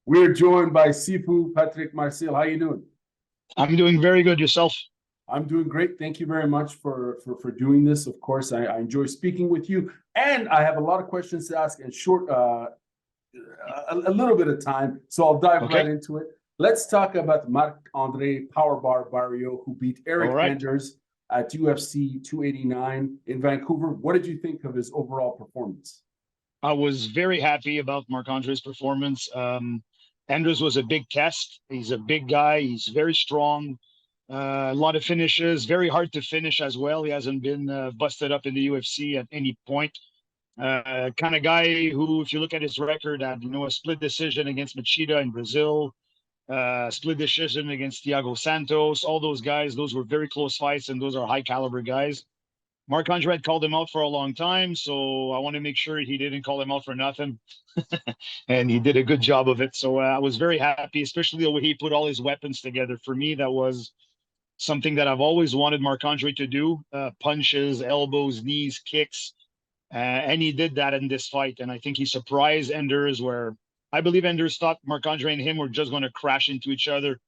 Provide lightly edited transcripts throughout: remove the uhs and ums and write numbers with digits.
We're joined by Sifu Patrick Marcil. How you doing? I'm doing very good. Yourself? I'm doing great. Thank you very much for doing this. Of course, I enjoy speaking with you, and I have a lot of questions to ask in short, a little bit of time. So I'll dive right Okay. into it. Let's talk about Marc-André Barriault, who beat All Eric right. Anders at UFC 289 in Vancouver. What did you think of his overall performance? I was very happy about Marc-André's performance. Anders was a big test. He's a big guy. He's very strong. A lot of finishes. Very hard to finish as well. He hasn't been busted up in the UFC at any point. Kind of guy who, if you look at his record, had a split decision against Machida in Brazil, split decision against Thiago Santos. All those guys, those were very close fights, and those are high caliber guys. Marc-André had called him out for a long time, so I want to make sure he didn't call him out for nothing. And he did a good job of it. So I was very happy, especially the way he put all his weapons together. For me, that was something that I've always wanted Marc-André to do, punches, elbows, knees, kicks. And he did that in this fight. And I think he surprised Enders, where I believe Enders thought Marc-André and him were just going to crash into each other,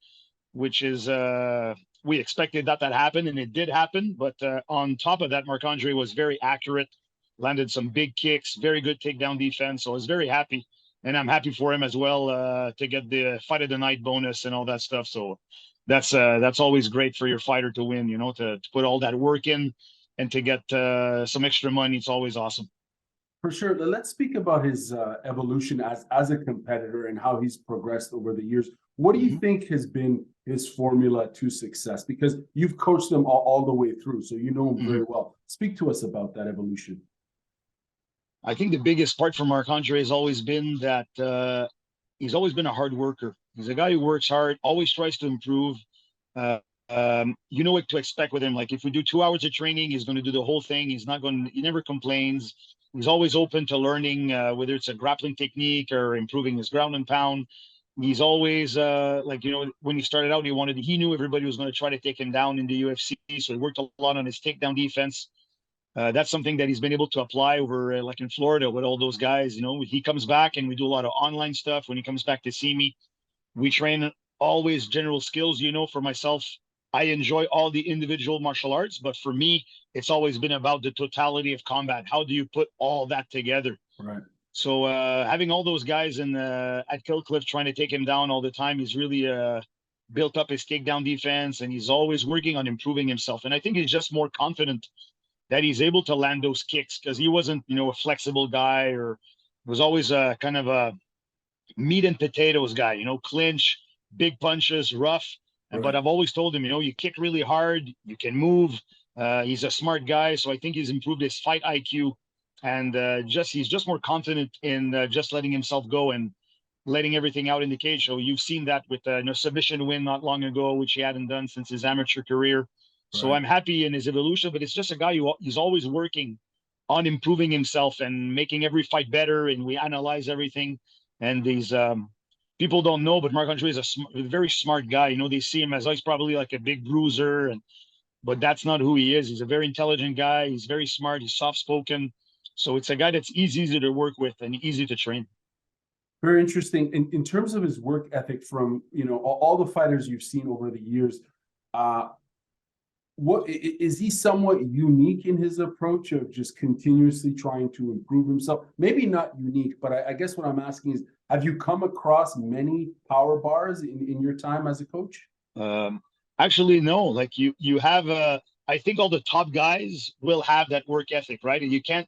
which is we expected that happened, and it did happen. But on top of that, Marc-André was very accurate, landed some big kicks, very good takedown defense. So I was very happy, and I'm happy for him as well to get the fight of the night bonus and all that stuff. So that's always great for your fighter to win, to put all that work in and to get some extra money. It's always awesome. For sure. Let's speak about his evolution as a competitor and how he's progressed over the years. What do you think has been his formula to success? Because you've coached him all the way through, so you know him very well. Speak to us about that evolution. I think the biggest part for Marc-André has always been that he's always been a hard worker. He's a guy who works hard, always tries to improve. You know what to expect with him. Like if we do 2 hours of training, he's going to do the whole thing. He never complains. He's always open to learning, whether it's a grappling technique or improving his ground and pound. He's always when he started out, he knew everybody was going to try to take him down in the UFC. So he worked a lot on his takedown defense. That's something that he's been able to apply over like in Florida with all those guys. He comes back and we do a lot of online stuff. When he comes back to see me, we train always general skills. For myself, I enjoy all the individual martial arts, but for me, it's always been about the totality of combat. How do you put all that together? Right. So having all those guys at Kill Cliff trying to take him down all the time, he's really built up his takedown defense, and he's always working on improving himself. And I think he's just more confident that he's able to land those kicks because he wasn't, a flexible guy, or was always kind of a meat and potatoes guy, clinch, big punches, rough. Right. But I've always told him, you kick really hard, you can move. He's a smart guy, so I think he's improved his fight IQ, and he's just more confident in just letting himself go and letting everything out in the cage. So you've seen that with a submission win not long ago, which he hadn't done since his amateur career. So right. I'm happy in his evolution, but it's just a guy he's always working on improving himself and making every fight better, and we analyze everything. And these people don't know, but Marc-André is a very smart guy. They see him as he's probably like a big bruiser, but that's not who he is. He's a very intelligent guy. He's very smart. He's soft-spoken. So it's a guy that's easy to work with and easy to train. Very interesting. In terms of his work ethic from, all the fighters you've seen over the years, what is he somewhat unique in his approach of just continuously trying to improve himself? Maybe not unique, but I guess what I'm asking is, have you come across many power bars in your time as a coach? Actually, no. Like you have I think all the top guys will have that work ethic, right? And you can't,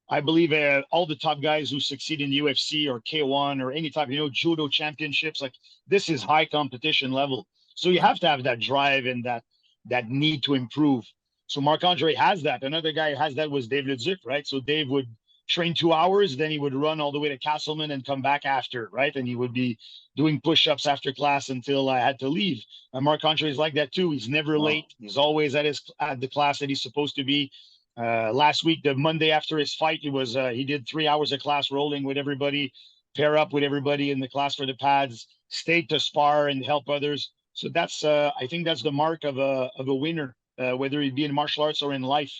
I believe all the top guys who succeed in the UFC or K1 or any type, judo championships, like this is high competition level. So you have to have that drive and that need to improve. So Marc-André has that. Another guy who has that was Dave Ludzik, right? So Dave would train 2 hours, then he would run all the way to Castleman and come back after, right? And he would be doing push-ups after class until I had to leave. And Marc-André is like that too. He's never late. He's always at the class that he's supposed to be. Last week, the Monday after his fight, he did 3 hours of class rolling with everybody, pair up with everybody in the class for the pads, stayed to spar and help others. So that's I think that's the mark of a winner, whether it be in martial arts or in life.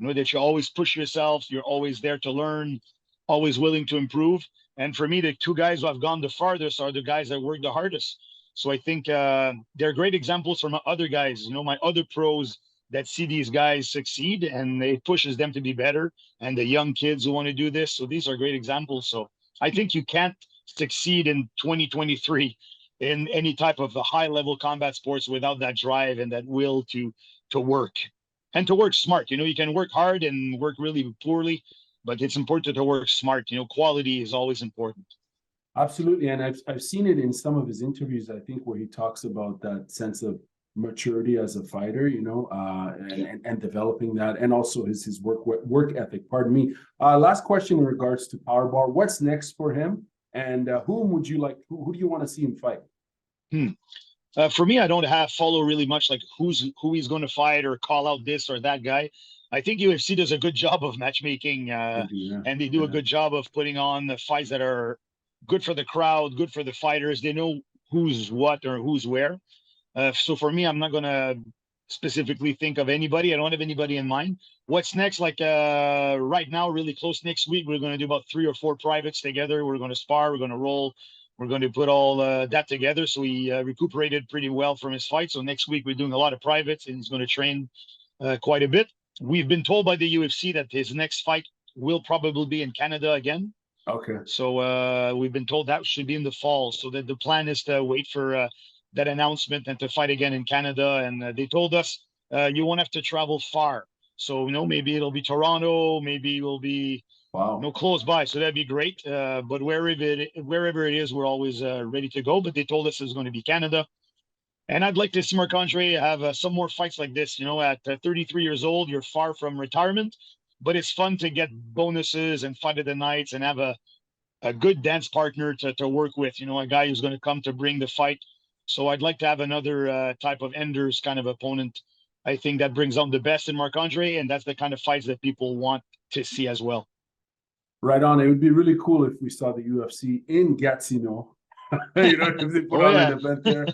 That you always push yourself, you're always there to learn, always willing to improve. And for me, the two guys who have gone the farthest are the guys that work the hardest. So I think they're great examples for my other guys, my other pros that see these guys succeed, and it pushes them to be better, and the young kids who want to do this. So these are great examples. So I think you can't succeed in 2023 in any type of the high level combat sports without that drive and that will to work and to work smart. You can work hard and work really poorly, but it's important to work smart. Quality is always important. Absolutely, and I've seen it in some of his interviews, I think, where he talks about that sense of maturity as a fighter, and developing that, and also his work ethic. Pardon me. Last question in regards to Powerball. What's next for him, and whom would you like? Who do you want to see him fight? For me, I don't follow really much like who he's going to fight or call out this or that guy. I think UFC does a good job of matchmaking, and they do a good job of putting on the fights that are good for the crowd, good for the fighters. They know who's what or who's where. So for me, I'm not going to specifically think of anybody. I don't have anybody in mind. What's next? Like right now, really close next week, we're going to do about 3 or 4 privates together. We're going to spar. We're going to roll. We're going to put all that together. So he recuperated pretty well from his fight. So next week, we're doing a lot of privates, and he's going to train quite a bit. We've been told by the UFC that his next fight will probably be in Canada again. Okay. So we've been told that should be in the fall. So that the plan is to wait for that announcement and to fight again in Canada. And they told us you won't have to travel far. So, maybe it'll be Toronto, maybe it will be close by. So that'd be great. But wherever it is, we're always ready to go. But they told us it's going to be Canada. And I'd like to see Marc-André have some more fights like this. At 33 years old, you're far from retirement, but it's fun to get bonuses and fight of the nights and have a good dance partner to work with, a guy who's going to come to bring the fight. So I'd like to have another type of Enders kind of opponent. I think that brings on the best in Marc-André, and that's the kind of fights that people want to see as well. Right on. It would be really cool if we saw the UFC in Gatineau. If they put on an event there.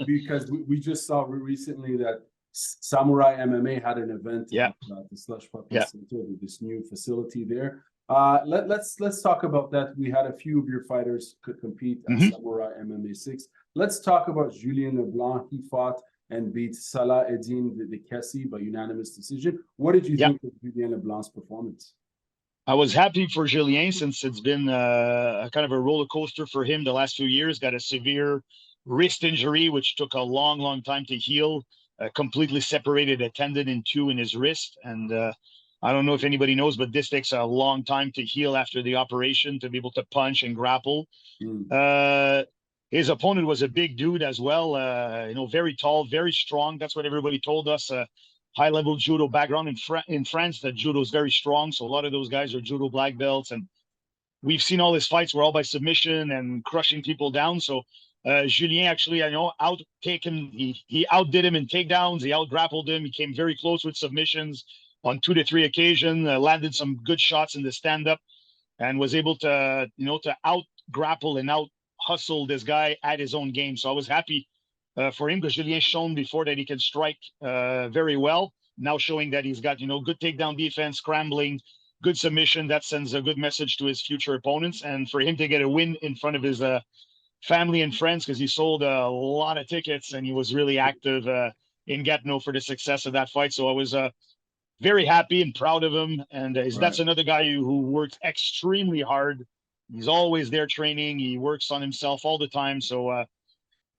Because we just saw recently that Samourai MMA had an event at the Slush Puppy Center with this new facility there. Let's talk about that. We had a few of your fighters could compete at Samourai MMA 6. Let's talk about Julien Leblanc. He fought and beat Salah Eddine the Kessie by unanimous decision. What did you think of Julien Leblanc's performance? I was happy for Julien since it's been a kind of a roller coaster for him the last few years. Got a severe wrist injury, which took a long, long time to heal. Completely separated a tendon in 2 in his wrist. And I don't know if anybody knows, but this takes a long time to heal after the operation to be able to punch and grapple. His opponent was a big dude as well, very tall, very strong. That's what everybody told us. High-level judo background in France, that judo is very strong. So a lot of those guys are judo black belts. And we've seen all his fights were all by submission and crushing people down. So Julien actually, he outdid him in takedowns. He out-grappled him. He came very close with submissions on 2 to 3 occasions, landed some good shots in the stand-up, and was able to, to out-grapple and out-hustle this guy at his own game. So I was happy for him, because Julien's shown before that he can strike very well. Now showing that he's got, good takedown defense, scrambling, good submission. That sends a good message to his future opponents. And for him to get a win in front of his family and friends, because he sold a lot of tickets and he was really active in Gatineau for the success of that fight. So I was very happy and proud of him. And that's another guy who works extremely hard. He's always there training. He works on himself all the time. So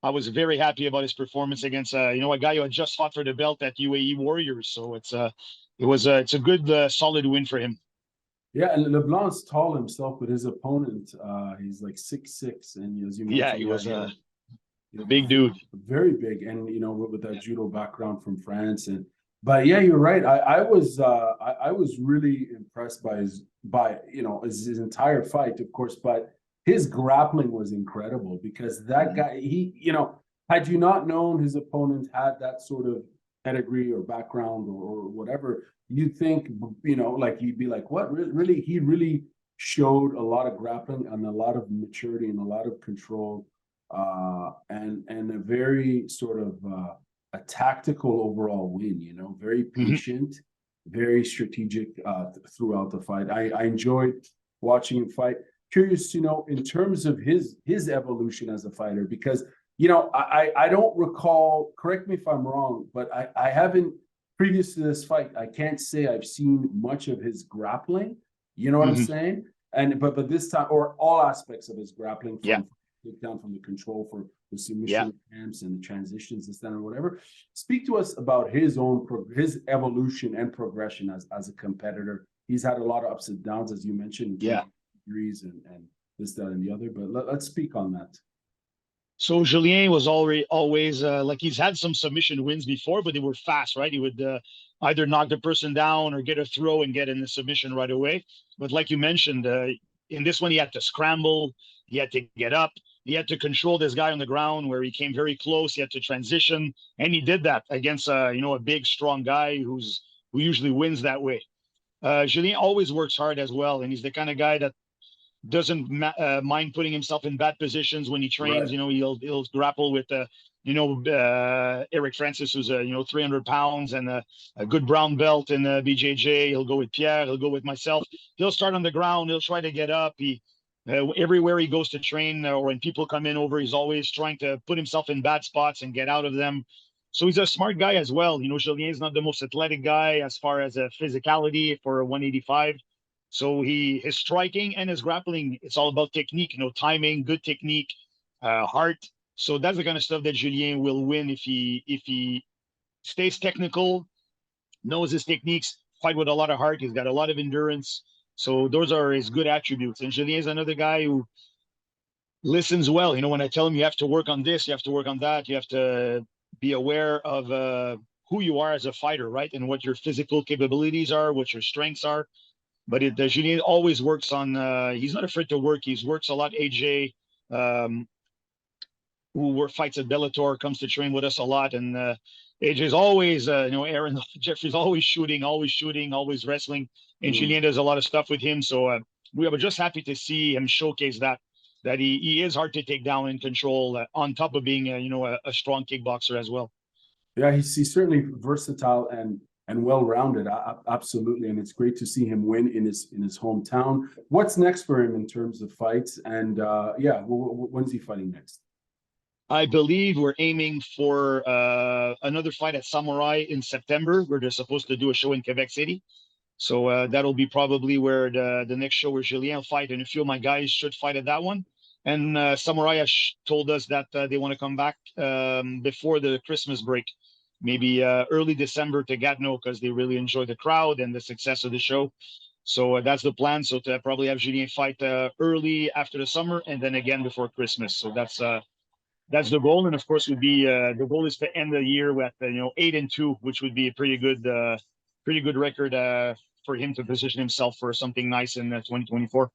I was very happy about his performance against a guy who had just fought for the belt at UAE Warriors. So it's a good solid win for him. Yeah, and Leblanc's tall himself, but his opponent, he's like 6'6", and as you mentioned, he was a big dude, very big, and with that judo background from France. But yeah, you're right. I was really impressed by his entire fight, of course, but his grappling was incredible, because that guy, had you not known his opponent had that sort of pedigree or background or whatever, you'd think, he'd be like, what? Really? He really showed a lot of grappling and a lot of maturity and a lot of control, and a very sort of a tactical overall win, very patient, very strategic throughout the fight. I enjoyed watching him fight. curious to know in terms of his evolution as a fighter, because you know, I don't recall, correct me if I'm wrong, but I haven't, previous to this fight, I can't say I've seen much of his grappling. You know what I'm saying? And but this time, or all aspects of his grappling, from down from the control for the submission attempts and the transitions and stuff or whatever. Speak to us about his evolution and progression as a competitor. He's had a lot of ups and downs, as you mentioned, injuries and this, that, and the other. But let's speak on that. So Julien was always like, he's had some submission wins before, but they were fast, right? He would either knock the person down or get a throw and get in the submission right away. But like you mentioned, in this one, he had to scramble, he had to get up, he had to control this guy on the ground where he came very close, he had to transition, and he did that against a big, strong guy who usually wins that way. Julien always works hard as well, and he's the kind of guy that doesn't mind putting himself in bad positions when he trains. You know, he'll grapple with Eric Francis, who's 300 pounds and a good brown belt in BJJ. He'll go with Pierre. He'll go with myself. He'll start on the ground. He'll try to get up. Everywhere he goes to train, or when people come in over, he's always trying to put himself in bad spots and get out of them. So he's a smart guy as well. You know, Julien is not the most athletic guy as far as physicality for 185. So his striking and his grappling, it's all about technique, timing, good technique, heart. So that's the kind of stuff that Julien will win if he stays technical, knows his techniques, fight with a lot of heart. He's got a lot of endurance. So those are his good attributes. And Julien is another guy who listens well. You know, when I tell him you have to work on this, you have to work on that, you have to be aware of who you are as a fighter, right? And what your physical capabilities are, what your strengths are. But Julien always works on, he's not afraid to work. He works a lot. AJ, who fights at Bellator, comes to train with us a lot. And AJ's always, Aaron Jeffrey's always shooting, always wrestling. And Julien does a lot of stuff with him. So we were just happy to see him showcase that he is hard to take down and control, on top of being, a strong kickboxer as well. Yeah, he's certainly versatile and well-rounded, absolutely, and it's great to see him win in his hometown. What's next for him in terms of fights? And when's he fighting next? I believe we're aiming for another fight at Samourai in September, where they're supposed to do a show in Quebec City. So that'll be probably where the next show where Julien will fight, and a few of my guys should fight at that one. And Samourai has told us that they want to come back before the Christmas break. Maybe early December to Gatineau, because they really enjoy the crowd and the success of the show. So that's the plan. So to probably have Julien fight early after the summer, and then again before Christmas. So that's the goal. And of course, would be the goal is to end the year with 8-2, which would be a pretty good record for him to position himself for something nice in 2024.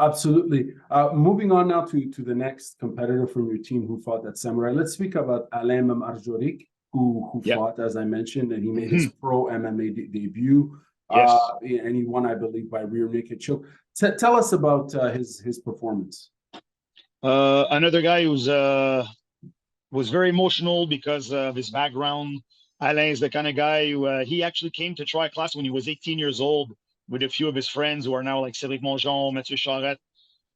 Absolutely. Moving on now to the next competitor from your team who fought at Samourai. Let's speak about Alain Majorique, who fought, as I mentioned, and he made his pro MMA debut. Yes. And he won, I believe, by rear naked choke. Tell us about his performance. Another guy who's was very emotional because of his background. Alain is the kind of guy who he actually came to try class when he was 18 years old with a few of his friends who are now like Cédric Mongeon, Mathieu Charette.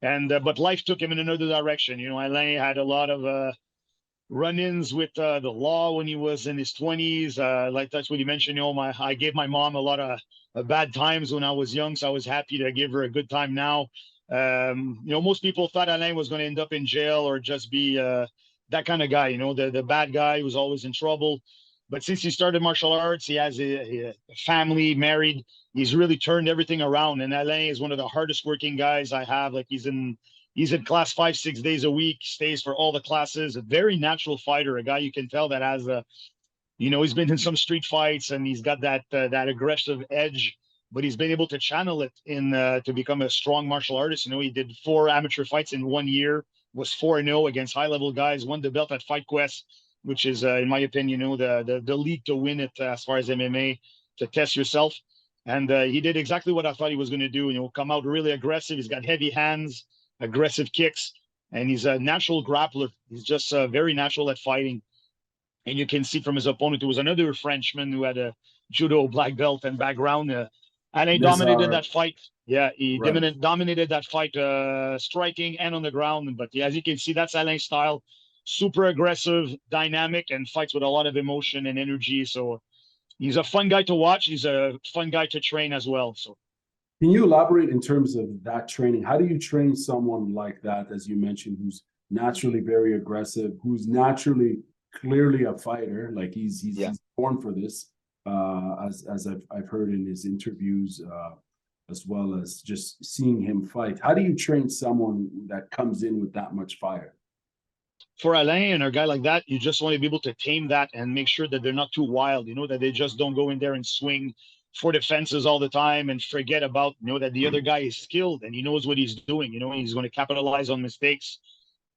And but life took him in another direction. Alain had a lot of run-ins with the law when he was in his 20s. Like that's what he mentioned. I gave my mom a lot of bad times when I was young, so I was happy to give her a good time now. Most people thought Alain was going to end up in jail or just be that kind of guy, the bad guy who was always in trouble. But since he started martial arts, he has a family, married. He's really turned everything around. And Alain is one of the hardest working guys I have. Like he's in class 5-6 days a week, stays for all the classes. A very natural fighter, a guy you can tell that has he's been in some street fights and he's got that aggressive edge. But he's been able to channel it to become a strong martial artist. He did 4 amateur fights in 1 year, was 4-0 against high-level guys, won the belt at Fight Quest, which is, in my opinion, the league to win it as far as MMA, to test yourself. And he did exactly what I thought he was going to do. Come out really aggressive. He's got heavy hands, aggressive kicks, and he's a natural grappler. He's just very natural at fighting. And you can see from his opponent, who was another Frenchman who had a judo black belt and background. Alain dominated that fight. Yeah, he Right. dominated that fight, striking and on the ground. But yeah, as you can see, that's Alain's style. Super aggressive, dynamic, and fights with a lot of emotion and energy. So he's a fun guy to watch. He's a fun guy to train as well. So Can you elaborate in terms of that training? How do you train someone like that, as you mentioned, who's naturally very aggressive, who's naturally clearly a fighter, like yeah. he's born for this, as I've heard in his interviews, as well as just seeing him fight. How do you train someone that comes in with that much fire? For Alain and a guy like that, you just want to be able to tame that and make sure that they're not too wild, that they just don't go in there and swing for the fences all the time and forget about, that the other guy is skilled and he knows what he's doing, he's going to capitalize on mistakes.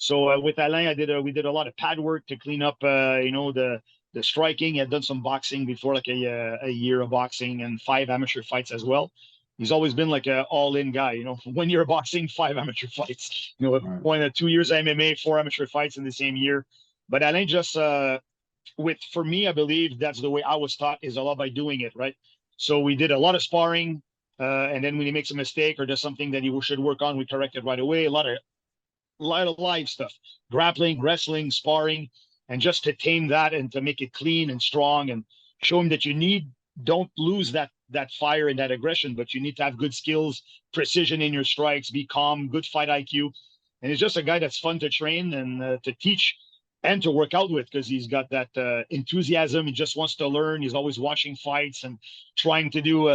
So with Alain, we did a lot of pad work to clean up, the striking. He had done some boxing before, like a year of boxing and 5 amateur fights as well. He's always been like an all-in guy, 1 year of boxing, 5 amateur fights, Right. 2 years of MMA, 4 amateur fights in the same year. But Alain just, for me, I believe that's the way I was taught, is a lot by doing it, right? So we did a lot of sparring, and then when he makes a mistake or does something that he should work on, we correct it right away. A lot of live stuff, grappling, wrestling, sparring, and just to tame that and to make it clean and strong and show him that don't lose that fire and that aggression, but you need to have good skills, precision in your strikes, be calm, good fight IQ. And he's just a guy that's fun to train and to teach and to work out with, because he's got that enthusiasm. He just wants to learn. He's always watching fights and trying to do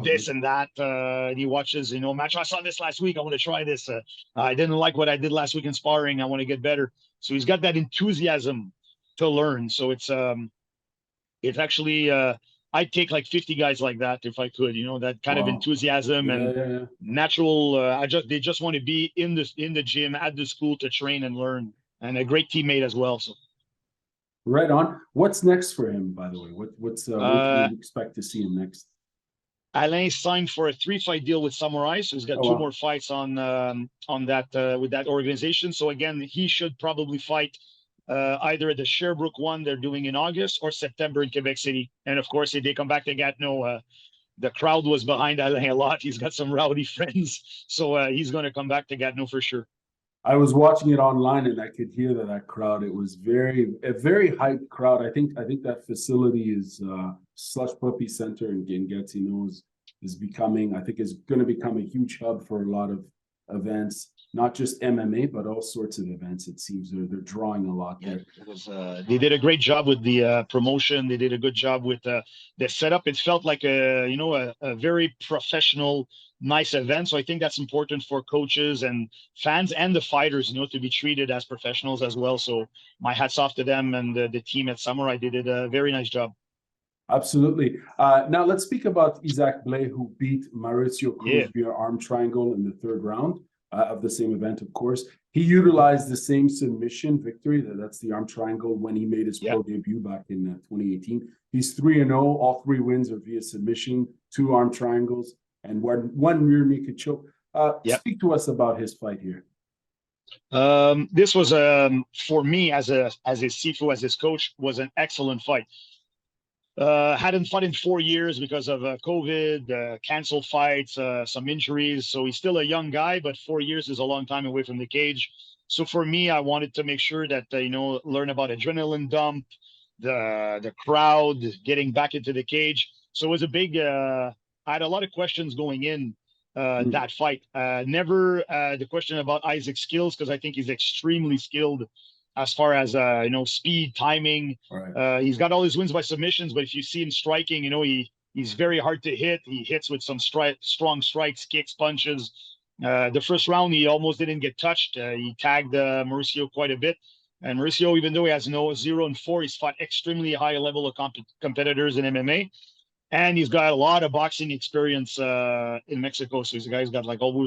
this and that. And he watches, match. I saw this last week. I want to try this. I didn't like what I did last week in sparring. I want to get better. So he's got that enthusiasm to learn. So it's actually, I'd take like 50 guys like that if I could, that kind of enthusiasm and natural. They just want to be in the gym at the school to train and learn, and a great teammate as well. So Right on. What's next for him, by the way? What can we expect to see him next? Alain signed for a 3-fight deal with Samourai, so he's got 2 more fights on that with that organization. So again, he should probably fight either at the Sherbrooke one they're doing in August or September in Quebec City. And of course, if they come back to Gatineau, the crowd was behind Alain a lot. He's got some rowdy friends, so he's going to come back to Gatineau for sure. I was watching it online and I could hear that crowd. It was a very hyped crowd. I think that facility is Slush Puppy Center in Gatineau is becoming, I think, is going to become a huge hub for a lot of events, not just MMA, but all sorts of events. It seems they're drawing a lot there. They did a great job with the promotion. They did a good job with the setup. It felt like a very professional, nice event. So I think that's important for coaches and fans and the fighters, to be treated as professionals as well. So my hats off to them, and the team at Samourai. They did a very nice job. Absolutely. Now let's speak about Issac Blais, who beat Mauricio Cruz via arm triangle in the 3rd round of the same event, of course. He utilized the same submission victory, that's the arm triangle, when he made his pro debut back in 2018. He's 3-0. All 3 wins are via submission, 2 arm triangles, and one rear naked choke. Speak to us about his fight here. This was for me as his Sifu, as his coach, was an excellent fight. Hadn't fought in 4 years because of COVID, canceled fights, some injuries. So he's still a young guy, but 4 years is a long time away from the cage. So for me, I wanted to make sure that, learn about adrenaline dump, the crowd, getting back into the cage. So it was a big, I had a lot of questions going in that fight. Never the question about Isaac's skills, because I think he's extremely skilled as far as speed, timing. Right. He's got all his wins by submissions, but if you see him striking, he's very hard to hit. He hits with some strong strikes, kicks, punches. The first round, he almost didn't get touched. He tagged Mauricio quite a bit. And Mauricio, even though he has 0-4, he's fought extremely high level of competitors in MMA. And he's got a lot of boxing experience in Mexico. So he's a guy who's got like over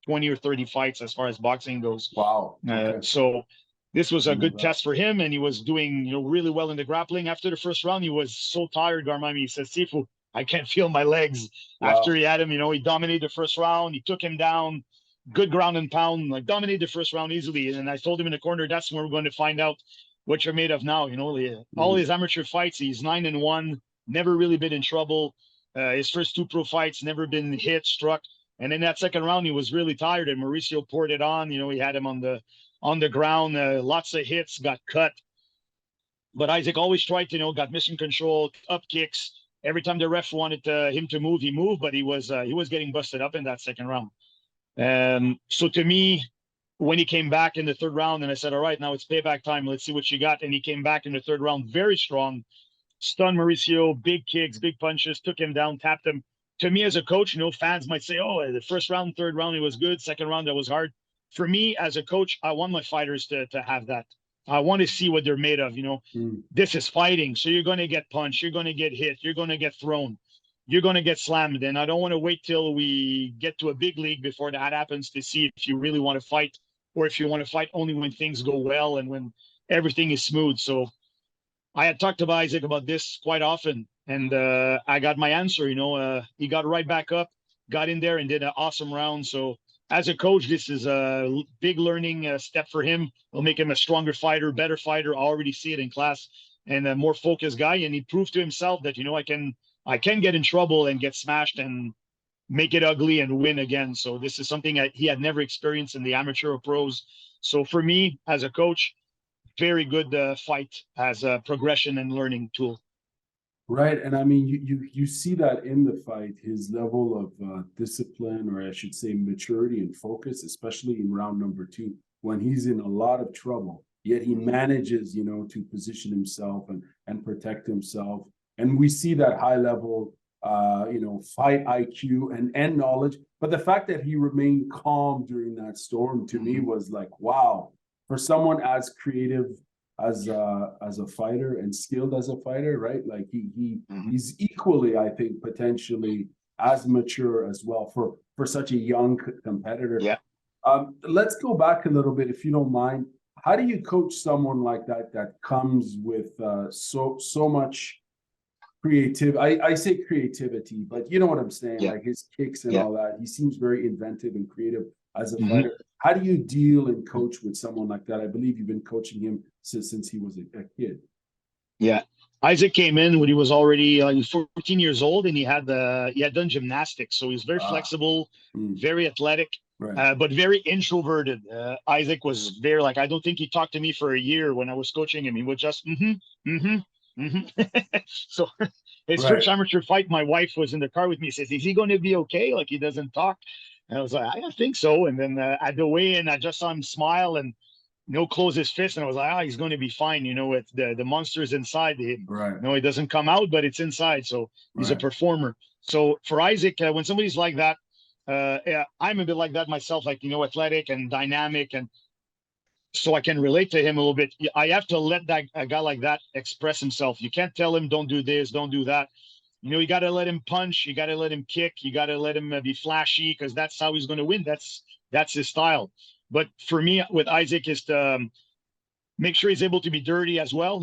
20 or 30 fights as far as boxing goes. Wow. Okay. So this was a good test for him, and he was doing really well in the grappling. After the first round, he was so tired, Garmami. He said, Sifu, I can't feel my legs. Wow. After he had him, he dominated the first round. He took him down, good ground and pound, like dominated the first round easily. And I told him in the corner, that's when we're going to find out what you're made of now. All his amateur fights, he's 9-1, never really been in trouble. His first 2 pro fights, never been hit, struck. And in that second round, he was really tired, and Mauricio poured it on. He had him on the ground, lots of hits, got cut. But Isaac always tried to, got mission control, up kicks. Every time the ref wanted him to move, he moved, but he was getting busted up in that second round. So to me, when he came back in the third round, and I said, all right, now it's payback time. Let's see what you got. And he came back in the third round very strong, stunned Mauricio, big kicks, big punches, took him down, tapped him. To me as a coach, fans might say, oh, the first round, third round, it was good. Second round, that was hard. For me as a coach, I want my fighters to have that. I want to see what they're made of. This is fighting. So you're going to get punched. You're going to get hit. You're going to get thrown. You're going to get slammed. And I don't want to wait till we get to a big league before that happens to see if you really want to fight, or if you want to fight only when things go well and when everything is smooth. So I had talked to Isaac about this quite often, and I got my answer. He got right back up, got in there, and did an awesome round. So as a coach, this is a big learning step for him. It'll make him a stronger fighter, better fighter. I already see it in class, and a more focused guy. And he proved to himself that, I can get in trouble and get smashed and make it ugly and win again. So this is something that he had never experienced in the amateur or pros. So for me, as a coach, very good fight as a progression and learning tool. Right. And I mean, you see that in the fight, his level of discipline, or I should say maturity and focus, especially in round number 2, when he's in a lot of trouble, yet he manages, to position himself and protect himself. And we see that high level, fight IQ and knowledge. But the fact that he remained calm during that storm, to me, was like, wow, for someone as creative as a fighter and skilled as a fighter, right? Like he's equally, I think, potentially as mature as well for such a young competitor. Yeah. Let's go back a little bit, if you don't mind. How do you coach someone like that comes with so much creative? I say creativity, but you know what I'm saying, like his kicks and all that. He seems very inventive and creative as a fighter. How do you deal and coach with someone like that? I believe you've been coaching him since he was a kid. Yeah. Isaac came in when he was already 14 years old, and he had done gymnastics. So he's very flexible, very athletic, but very introverted. Isaac was very, I don't think he talked to me for a year when I was coaching him. He would just, So his first amateur fight, my wife was in the car with me, says, is he going to be okay? Like, he doesn't talk. And I was like, I think so. And then at the weigh-in, I just saw him smile and close his fist, and I was like, he's going to be fine. It's the monster's inside him. It doesn't come out, but it's inside. So he's a performer. So for Isaac, when somebody's like that, I'm a bit like that myself, athletic and dynamic, and so I can relate to him a little bit. I have to let a guy like that express himself. You can't tell him, don't do this, don't do that. You got to let him punch. You got to let him kick. You got to let him be flashy, because that's how he's going to win. That's his style. But for me, with Isaac, is to make sure he's able to be dirty as well.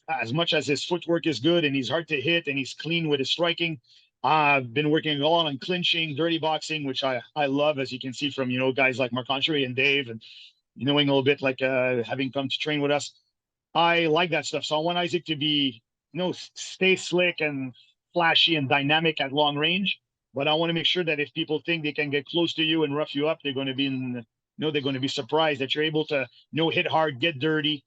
As much as his footwork is good and he's hard to hit and he's clean with his striking. I've been working a lot on clinching, dirty boxing, which I love, as you can see from, guys like Marc-André and Dave, and knowing a little bit, having come to train with us. I like that stuff. So I want Isaac to be, stay slick and flashy and dynamic at long range. But I want to make sure that if people think they can get close to you and rough you up, they're going to be they're going to be surprised that you're able to hit hard, get dirty.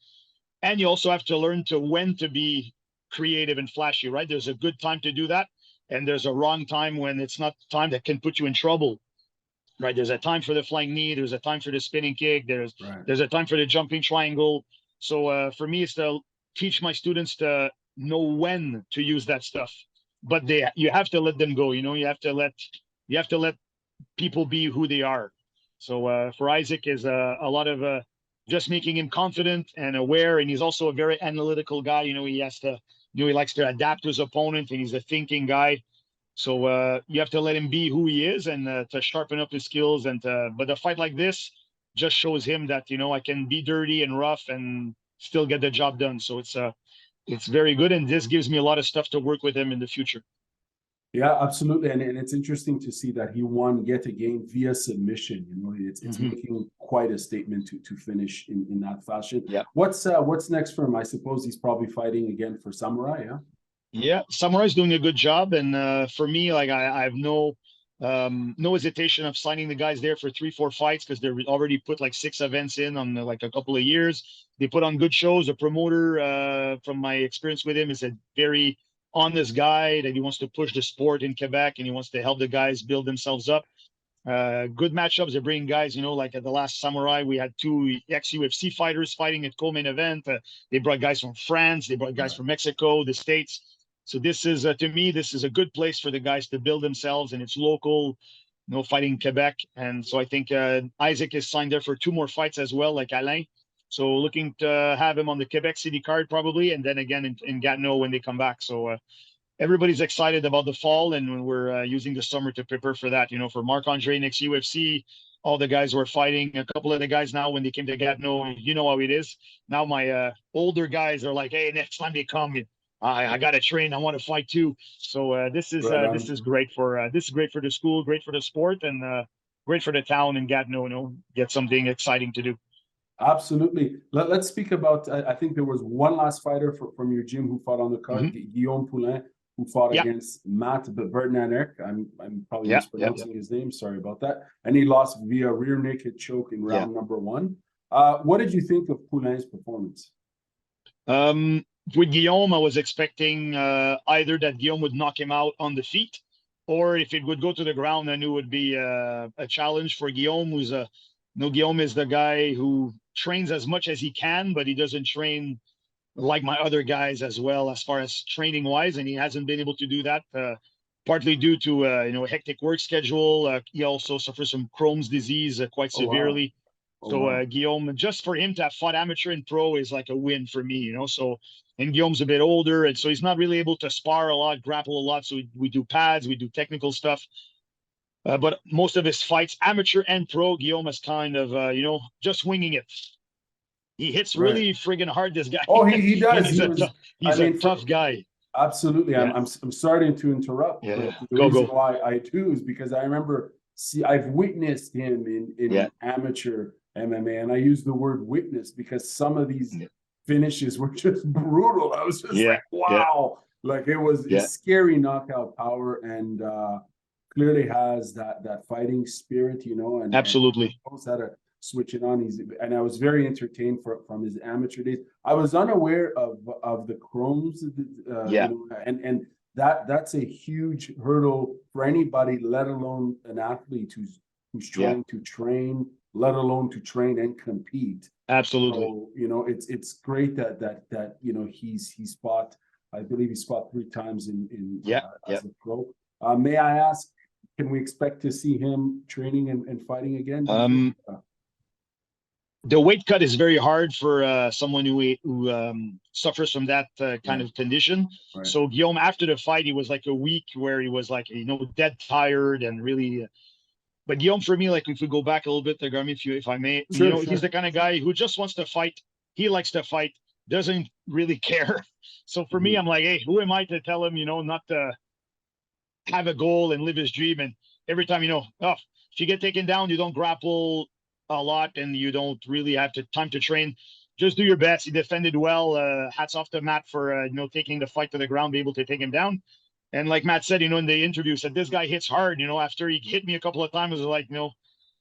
And you also have to learn when to be creative and flashy, right? There's a good time to do that, and there's a wrong time when it's not time that can put you in trouble, right? There's a time for the flying knee, there's a time for the spinning kick, there's a time for the jumping triangle. So for me, it's to teach my students to know when to use that stuff, but you have to let them go. You have to let people be who they are. So for Isaac is a lot of just making him confident and aware, and he's also a very analytical guy. He has to, he likes to adapt to his opponent, and he's a thinking guy. So you have to let him be who he is, and to sharpen up his skills. But a fight like this just shows him that I can be dirty and rough and still get the job done. So it's very good, and this gives me a lot of stuff to work with him in the future. Yeah, absolutely. And it's interesting to see that he won yet again via submission. It's making quite a statement to finish in that fashion. Yeah. What's next for him? I suppose he's probably fighting again for Samurai, yeah? Yeah, Samurai's doing a good job. And for me, I have no No hesitation of signing the guys there for 3-4 fights because they're already put like 6 events in on like a couple of years. They put on good shows. The promoter, from my experience with him, is a very honest guy that he wants to push the sport in Quebec and he wants to help the guys build themselves up. Good matchups. They're bringing guys, like at the last Samurai, we had 2 ex-UFC fighters fighting at co-main event. They brought guys from France. They brought guys from Mexico, the States. So this is, to me, this is a good place for the guys to build themselves, and it's local, fighting Quebec. And so I think Isaac is signed there for 2 more fights as well, like Alain. So looking to have him on the Quebec City card probably, and then again in Gatineau when they come back. So everybody's excited about the fall, and we're using the summer to prepare for that. For Marc-André next UFC, all the guys were fighting. A couple of the guys now, when they came to Gatineau, you know how it is. Now my older guys are like, hey, next time they come, I got to train. I want to fight too. So this is great for the school, great for the sport, and great for the town in Gatineau. Get something exciting to do. Absolutely. Let's speak about. I think there was one last fighter from your gym who fought on the card, Guillaume Poulin, who fought against Matt Bernadette. I'm probably mispronouncing his name. Sorry about that. And he lost via rear naked choke in round number 1. What did you think of Poulin's performance? With Guillaume, I was expecting either that Guillaume would knock him out on the feet, or if it would go to the ground, I knew it would be a challenge for Guillaume, Guillaume is the guy who trains as much as he can, but he doesn't train like my other guys as well as far as training wise, and he hasn't been able to do that, partly due to a hectic work schedule. He also suffers from Crohn's disease quite severely. Wow. Guillaume, just for him to have fought amateur and pro is like a win for me, so, and Guillaume's a bit older, and so he's not really able to spar a lot, grapple a lot, so we do pads, we do technical stuff. But most of his fights, amateur and pro, Guillaume is kind of, just winging it. He hits really friggin' hard, this guy. Oh, he does. He's a tough guy. Absolutely. Yeah. I'm starting to interrupt. Yeah. But the reason why I do is because I remember, I've witnessed him in amateur MMA, and I use the word witness because some of these finishes were just brutal. I was just like, wow. Like it was scary knockout power, and clearly has that fighting spirit, and absolutely knows how to switch it on. And I was very entertained from his amateur days. I was unaware of the Crohn's, and that's a huge hurdle for anybody, let alone an athlete who's trying to train, let alone to train and compete. Absolutely. So, it's great that he's fought. I believe he's fought 3 times as a pro. May I ask, can we expect to see him training and fighting again? The weight cut is very hard for someone who suffers from that kind of condition. Right. So Guillaume, after the fight, he was like a week where he was like, dead tired and really. But Guillaume, for me, like if we go back a little bit, Garmy, if I may, sure. He's the kind of guy who just wants to fight. He likes to fight, doesn't really care. So for me, I'm like, hey, who am I to tell him, not to have a goal and live his dream? And every time, if you get taken down, you don't grapple a lot and you don't really have time to train. Just do your best. He defended well. Hats off to Matt for taking the fight to the ground, be able to take him down. And like Matt said, in the interview, said this guy hits hard. After he hit me a couple of times, I was like,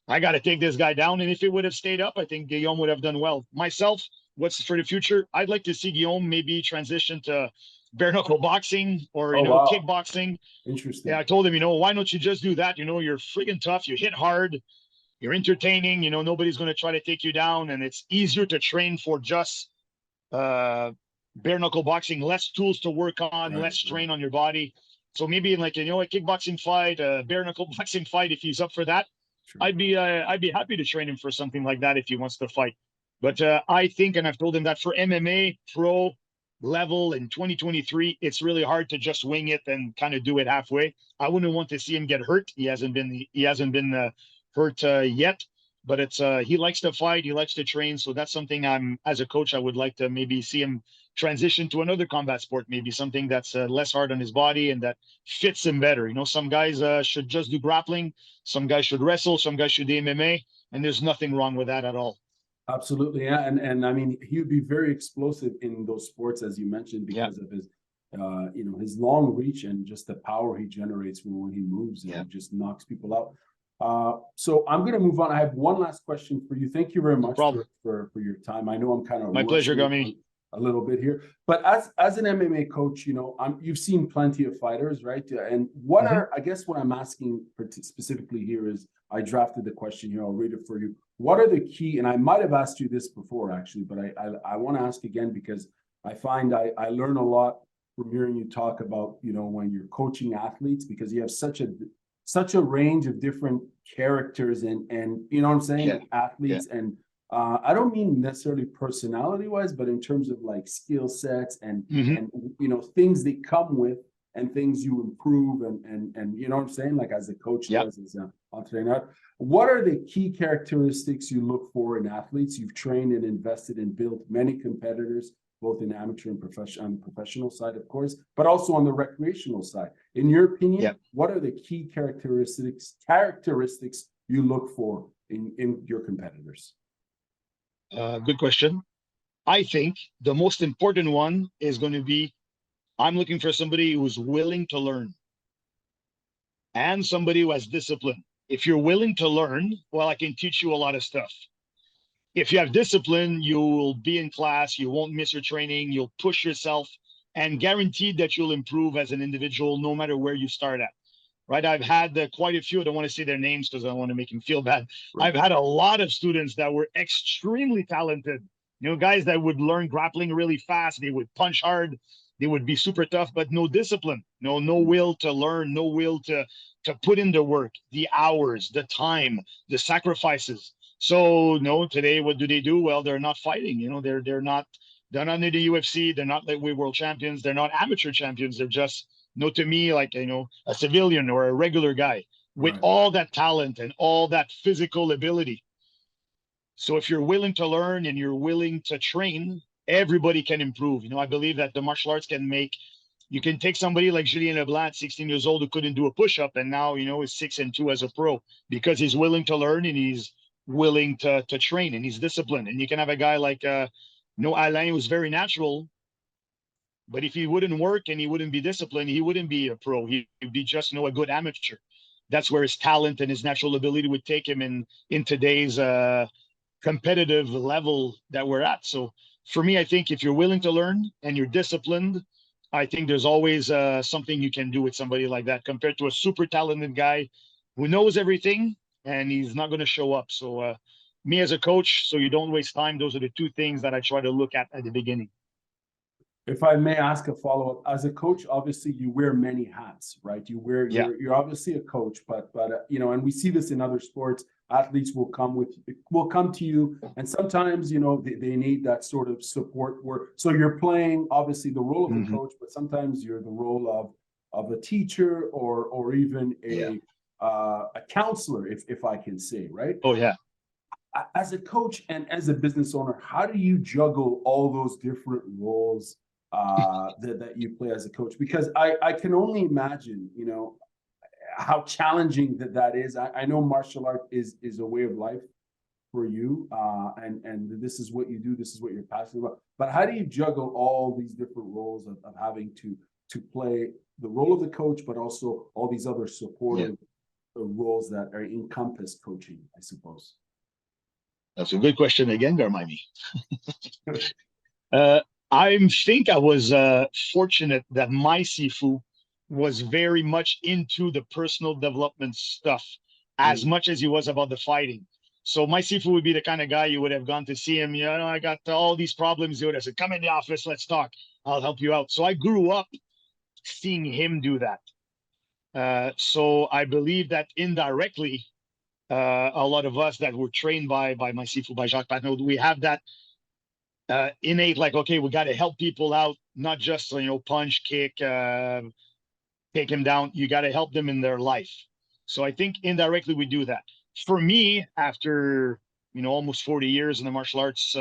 I got to take this guy down. And if it would have stayed up, I think Guillaume would have done well. Myself, what's for the future? I'd like to see Guillaume maybe transition to bare knuckle boxing or kickboxing. Interesting. Yeah, I told him, why don't you just do that? You're freaking tough. You hit hard. You're entertaining. Nobody's going to try to take you down, and it's easier to train for just bare knuckle boxing. Less tools to work on, less strain on your body. So maybe like a kickboxing fight, a bare knuckle boxing fight. If he's up for that, I'd be happy to train him for something like that if he wants to fight. But I think, and I've told him that for MMA pro level in 2023, it's really hard to just wing it and kind of do it halfway. I wouldn't want to see him get hurt. He hasn't been hurt yet, but it's he likes to fight, he likes to train. So that's something as a coach, I would like to maybe see him transition to another combat sport, maybe something that's less hard on his body and that fits him better. Some guys should just do grappling, some guys should wrestle, some guys should do MMA, and there's nothing wrong with that at all. Absolutely, yeah, and I mean, he would be very explosive in those sports, as you mentioned, because of his long reach and just the power he generates when he moves and just knocks people out. So I'm going to move on. I have one last question for you. Thank you very much for your time. I know I'm kind of my pleasure, Gummy. A little bit here, but as an MMA coach, you've seen plenty of fighters, right? And what are, I guess what I'm asking specifically here is, I drafted the question here. I'll read it for you. What are the key, and I might have asked you this before actually, but I want to ask again, because I find I learn a lot from hearing you talk about, when you're coaching athletes, because you have such a range of different characters and you know what I'm saying, like athletes. And I don't mean necessarily personality wise, but in terms of like skill sets and things they come with and things you improve and you know what I'm saying, like as a coach does, as an entraîneur. What are the key characteristics you look for in athletes? You've trained and invested and built many competitors, both in amateur and on the professional side, of course, but also on the recreational side. In your opinion, what are the key characteristics you look for in your competitors? Good question. I think the most important one is going to be, I'm looking for somebody who's willing to learn and somebody who has discipline. If you're willing to learn, well, I can teach you a lot of stuff. If you have discipline, you will be in class, you won't miss your training, you'll push yourself, and guaranteed that you'll improve as an individual no matter where you start at. Right? I've had quite a few, I don't want to say their names because I don't want to make them feel bad. Right. I've had a lot of students that were extremely talented, guys that would learn grappling really fast, they would punch hard, they would be super tough, but no discipline, no will to learn, no will to put in the work, the hours, the time, the sacrifices. So today, what do? Well, they're not fighting, they're not in the UFC, they're not lightweight world champions, they're not amateur champions, they're just, to me, like, a civilian or a regular guy with all that talent and all that physical ability. So if you're willing to learn and you're willing to train, everybody can improve. I believe that the martial arts you can take somebody like Julien Leblanc, 16 years old, who couldn't do a push-up, and now, is 6-2 as a pro because he's willing to learn and he's willing to train and he's disciplined. And you can have a guy like, Alain, who's very natural, but if he wouldn't work and he wouldn't be disciplined, he wouldn't be a pro. He'd be just, a good amateur. That's where his talent and his natural ability would take him in today's competitive level that we're at. So for me, I think if you're willing to learn and you're disciplined, I think there's always something you can do with somebody like that compared to a super talented guy who knows everything and he's not going to show up. So me as a coach, so you don't waste time, those are the two things that I try to look at the beginning. If I may ask a follow-up, as a coach, obviously you wear many hats, right? You're obviously a coach, but and we see this in other sports. Athletes will come to you, and sometimes they need that sort of support work. So you're playing obviously the role of a coach, but sometimes you're the role of a teacher or even a counselor, if I can say, right? Oh yeah. As a coach and as a business owner, how do you juggle all those different roles that you play as a coach? Because I can only imagine, how challenging that is. I know martial art is a way of life for you, and this is what you do, this is what you're passionate about. But how do you juggle all these different roles of having to play the role of the coach, but also all these other supportive roles that are encompass coaching, I suppose? That's a good question again, Garmani. I think I was fortunate that my Sifu was very much into the personal development stuff as much as he was about the fighting. So my Sifu would be the kind of guy you would have gone to see him. I got all these problems. He would have said, come in the office, let's talk. I'll help you out. So I grew up seeing him do that. So I believe that indirectly, a lot of us that were trained by my Sifu, by Jacques Patnaud, we have that innate, like, okay, we got to help people out, not just, punch, kick, take him down. You got to help them in their life. So I think indirectly we do that. For me, after, almost 40 years in the martial arts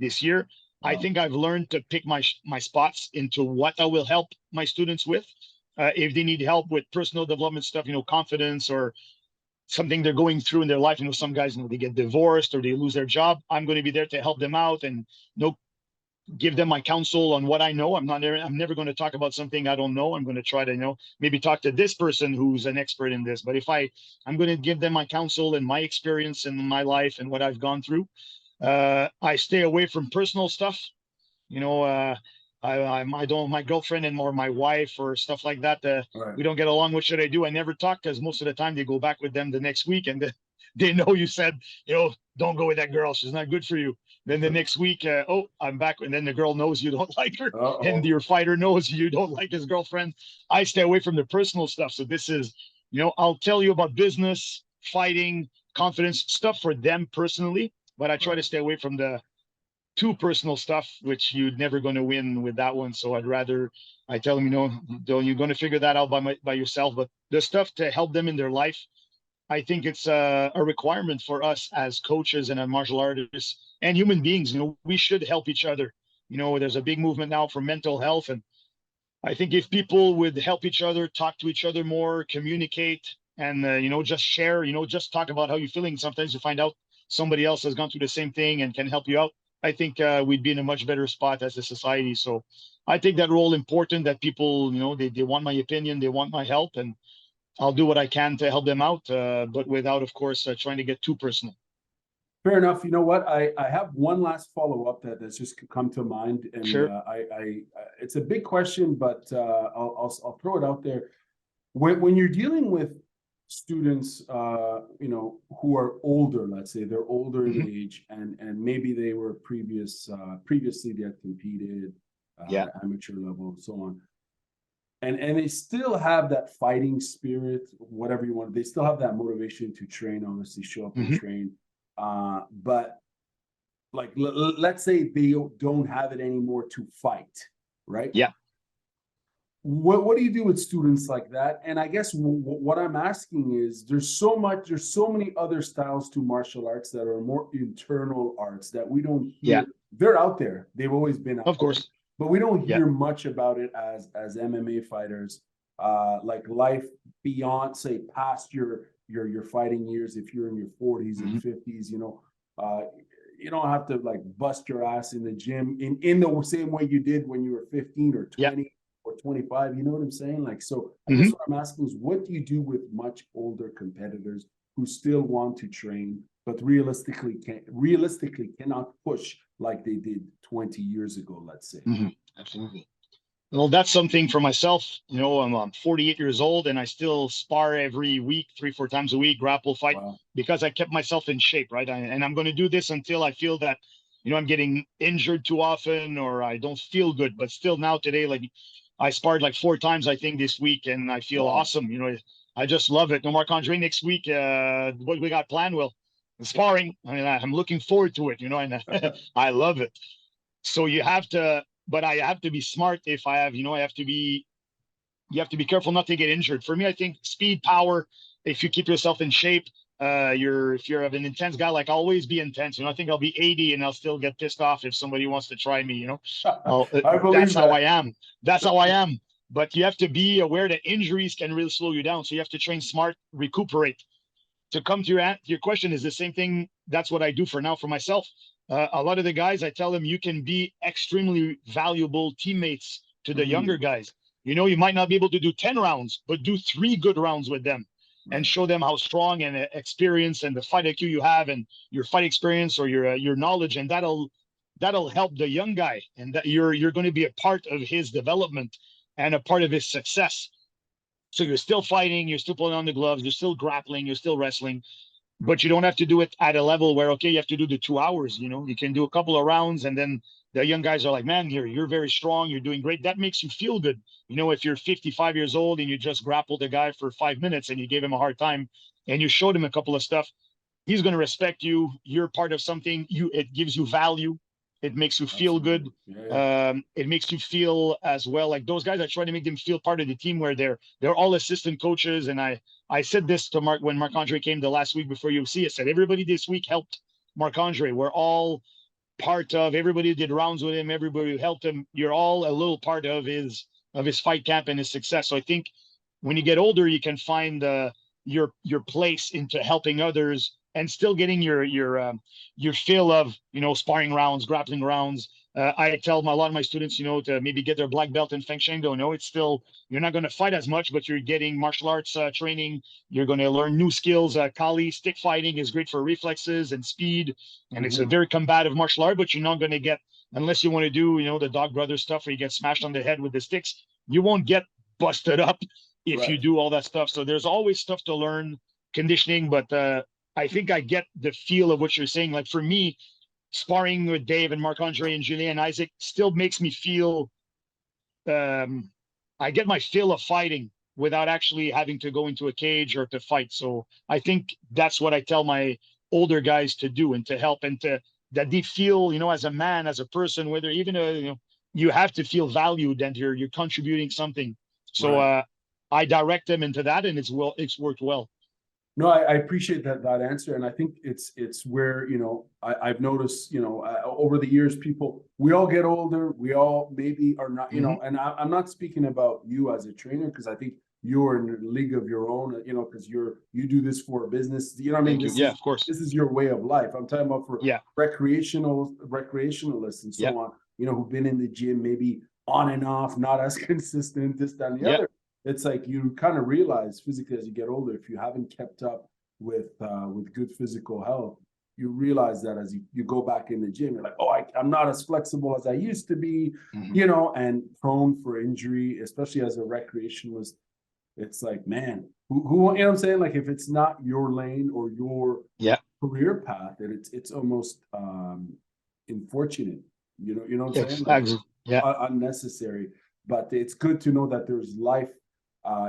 this year, wow. I think I've learned to pick my spots into what I will help my students with. If they need help with personal development stuff, confidence or something they're going through in their life. Some guys, they get divorced or they lose their job. I'm going to be there to help them out and give them my counsel on what I know. I'm never going to talk about something I don't know. I'm going to try to, maybe talk to this person who's an expert in this. But if I'm going to give them my counsel and my experience in my life and what I've gone through. I stay away from personal stuff. I don't, my girlfriend and or my wife or stuff like that. Right. We don't get along. What should I do? I never talk, because most of the time they go back with them the next week, and they know you said, don't go with that girl. She's not good for you. Then the next week, I'm back. And then the girl knows you don't like her. And your fighter knows you don't like his girlfriend. I stay away from the personal stuff. So this is, I'll tell you about business, fighting, confidence, stuff for them personally. But I try to stay away from the too personal stuff, which you're never going to win with that one. So I tell them, you're going to figure that out by yourself. But the stuff to help them in their life, I think it's a requirement for us as coaches and as martial artists and human beings. We should help each other. There's a big movement now for mental health. And I think if people would help each other, talk to each other more, communicate, and, just share, just talk about how you're feeling. Sometimes you find out somebody else has gone through the same thing and can help you out. I think we'd be in a much better spot as a society. So I take that role important, that people, they want my opinion, they want my help, and I'll do what I can to help them out, but without, of course, trying to get too personal. Fair enough. You know what? I have one last follow-up that's just come to mind, and Sure. It's a big question, but I'll throw it out there. When you're dealing with students, who are older, let's say they're older in age, and maybe they were previously they had competed at amateur level and so on. And they still have that fighting spirit, whatever you want. They still have that motivation to train, obviously show up and train. But like, let's say they don't have it anymore to fight, right? Yeah. What do you do with students like that? And I guess what I'm asking is, there's so many other styles to martial arts that are more internal arts that we don't hear. Yeah. They're out there. They've always been out Of course. there, but we don't hear much about it as MMA fighters. Like life beyond, say, past your fighting years. If you're in your 40s and 50s, you don't have to like bust your ass in the gym in the same way you did when you were 15 or 20 or 25. You know what I'm saying? Like, so I guess what I'm asking is, what do you do with much older competitors who still want to train, but realistically cannot push like they did 20 years ago, let's say? Absolutely. Well, that's something for myself. I'm 48 years old and I still spar every week, 3-4 times a week, grapple, fight, because I kept myself in shape, right? And I'm going to do this until I feel that, I'm getting injured too often or I don't feel good. But still now today, like, I sparred like 4 times, I think, this week, and I feel awesome. I just love it. No, Marc-André next week, what we got planned? Well, sparring. I mean, I'm looking forward to it, and I love it. So but I have to be smart. If I have, you have to be careful not to get injured. For me, I think speed, power, if you keep yourself in shape, if you're an intense guy, like, always be intense. I think I'll be 80 and I'll still get pissed off if somebody wants to try me, that's how I am. That's how I am. But you have to be aware that injuries can really slow you down. So you have to train smart, recuperate. To come to your question, is the same thing. That's what I do for myself. A lot of the guys, I tell them, you can be extremely valuable teammates to the younger guys. You might not be able to do 10 rounds, but do 3 good rounds with them and show them how strong and experience and the fight IQ you have and your fight experience or your knowledge. And that'll help the young guy, and that you're going to be a part of his development and a part of his success. So you're still fighting, you're still pulling on the gloves, you're still grappling, you're still wrestling, but you don't have to do it at a level where, okay, you have to do the 2 hours. You can do a couple of rounds, and then the young guys are like, man, you're very strong, you're doing great. That makes you feel good. If you're 55 years old and you just grappled a guy for 5 minutes and you gave him a hard time and you showed him a couple of stuff, he's going to respect you. You're part of something. It gives you value. It makes you feel good. It makes you feel as well. Like those guys, I try to make them feel part of the team, where they're all assistant coaches. And I said this to Marc when Marc-André came the last week before UFC. I said, everybody this week helped Marc-André. We're all part of, everybody did rounds with him, everybody who helped him. You're all a little part of his fight camp and his success. So I think when you get older, you can find your place into helping others and still getting your fill of, sparring rounds, grappling rounds, I tell a lot of my students, to maybe get their black belt in Feng Sheng. Don't know, it's still, you're not going to fight as much, but you're getting martial arts training. You're going to learn new skills. Kali stick fighting is great for reflexes and speed, and it's a very combative martial art. But you're not going to get, unless you want to do, the Dog Brothers stuff where you get smashed on the head with the sticks. You won't get busted up if you do all that stuff. So there's always stuff to learn, conditioning. But I think I get the feel of what you're saying. Like for me, sparring with Dave and Marc-André and Julien and Isaac still makes me feel, I get my fill of fighting without actually having to go into a cage or to fight. So I think that's what I tell my older guys to do, and to help, and that they feel, as a man, as a person, whether even you have to feel valued and you're contributing something. So I direct them into that, and it's worked well. No, I appreciate that answer, and I think it's where I've noticed over the years, we all get older, we all maybe are not and I'm not speaking about you as a trainer, because I think you're in a league of your own, because you do this for a business, what I mean? Of course, this is your way of life. I'm talking about for recreationalists and so on, who've been in the gym maybe on and off, not as consistent, this, that, and the other. It's like you kind of realize physically as you get older, if you haven't kept up with good physical health, you realize that as you go back in the gym, you're like, oh, I'm not as flexible as I used to be, and prone for injury, especially as a recreationalist. It's like, man, who what I'm saying? Like, if it's not your lane or your career path, then it's almost unfortunate. You know what I'm saying? Like, unnecessary. But it's good to know that there's life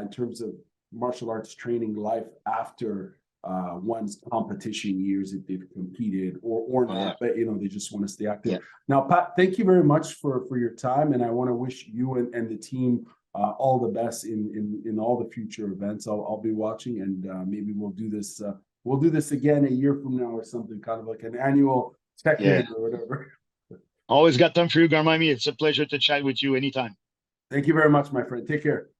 in terms of martial arts training, life after one's competition years, if they've competed or not, but they just want to stay active. Now, Pat, thank you very much for your time, and I want to wish you and the team all the best in all the future events. I'll be watching, and maybe we'll do this again a year from now or something, kind of like an annual check-in or whatever. Always got time for you, Garmami. It's a pleasure to chat with you anytime. Thank you very much, my friend. Take care.